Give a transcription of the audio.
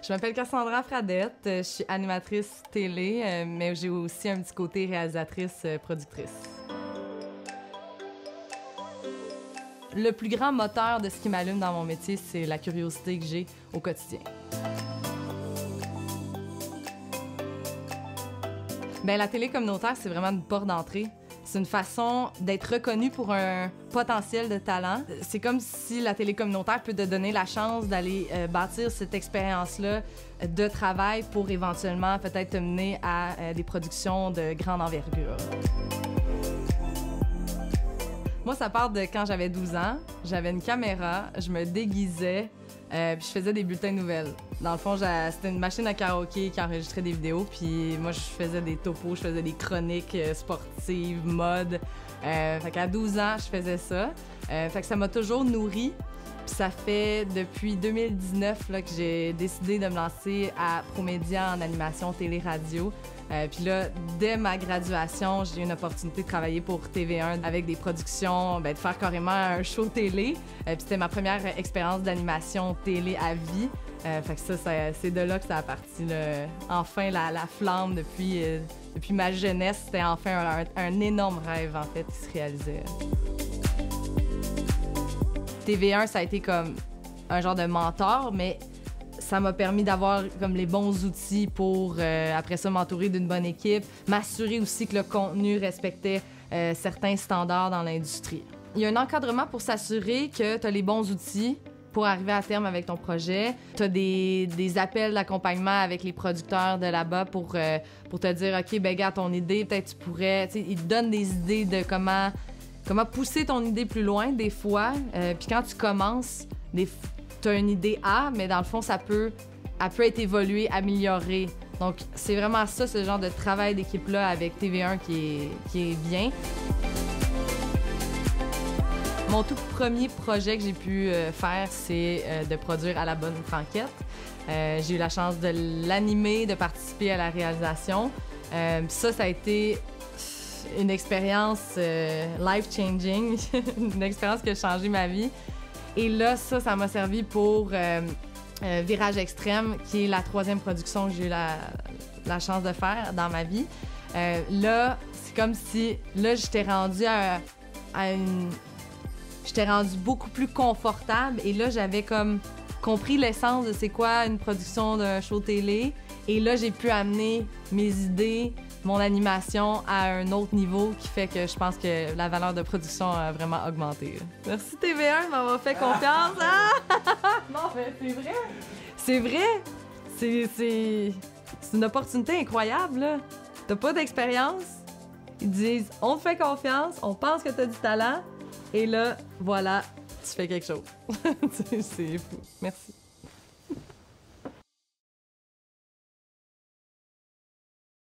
Je m'appelle Cassandra Fradette, je suis animatrice télé, mais j'ai aussi un petit côté réalisatrice, productrice. Le plus grand moteur de ce qui m'allume dans mon métier, c'est la curiosité que j'ai au quotidien. Bien, la télé communautaire, c'est vraiment une porte d'entrée. C'est une façon d'être reconnu pour un potentiel de talent. C'est comme si la télé communautaire peut te donner la chance d'aller bâtir cette expérience-là de travail pour éventuellement peut-être te mener à des productions de grande envergure. Moi, ça part de quand j'avais 12 ans. J'avais une caméra, je me déguisais, puis je faisais des bulletins de nouvelles. Dans le fond, c'était une machine à karaoké qui enregistrait des vidéos, puis moi, je faisais des topos, je faisais des chroniques sportives, mode. Fait qu'à 12 ans, je faisais ça. Fait que ça m'a toujours nourrie. Puis ça fait depuis 2019 là, que j'ai décidé de me lancer à Promédia en animation télé-radio. Puis là, dès ma graduation, j'ai eu une opportunité de travailler pour TV1 avec des productions, de faire carrément un show télé. Puis c'était ma première expérience d'animation télé à vie. Fait que ça c'est de là que ça a parti. Là. Enfin, la flamme depuis ma jeunesse, c'était enfin un énorme rêve, en fait, qui se réalisait. TV1, ça a été comme un genre de mentor, mais ça m'a permis d'avoir comme les bons outils pour, après ça, m'entourer d'une bonne équipe, m'assurer aussi que le contenu respectait certains standards dans l'industrie. Il y a un encadrement pour s'assurer que tu as les bons outils pour arriver à terme avec ton projet. Tu as des appels d'accompagnement avec les producteurs de là-bas pour te dire, OK, ben gars, ton idée, peut-être tu pourrais... Ils te donnent des idées de comment pousser ton idée plus loin, des fois. Puis quand tu commences, tu as une idée A, mais dans le fond, elle peut être évoluée, améliorée. Donc, c'est vraiment ça, ce genre de travail d'équipe-là avec TV1 qui est bien. Mon tout premier projet que j'ai pu faire, c'est de produire À la bonne franquette. J'ai eu la chance de l'animer, de participer à la réalisation. Ça a été une expérience life-changing, une expérience qui a changé ma vie. Et là, ça m'a servi pour Virage Extrême, qui est la 3e production que j'ai eu la chance de faire dans ma vie. Là, c'est comme si, là, j'étais rendue j'étais rendue beaucoup plus confortable et là, j'avais comme compris l'essence de c'est quoi une production d'un show télé. Et là, j'ai pu amener mes idées, mon animation à un autre niveau qui fait que je pense que la valeur de production a vraiment augmenté. Merci TV1 de m'avoir fait confiance. Non, mais c'est vrai. C'est vrai. C'est une opportunité incroyable, là. T'as pas d'expérience. Ils disent, on te fait confiance, on pense que t'as du talent. Et là, voilà, tu fais quelque chose. C'est fou. Merci.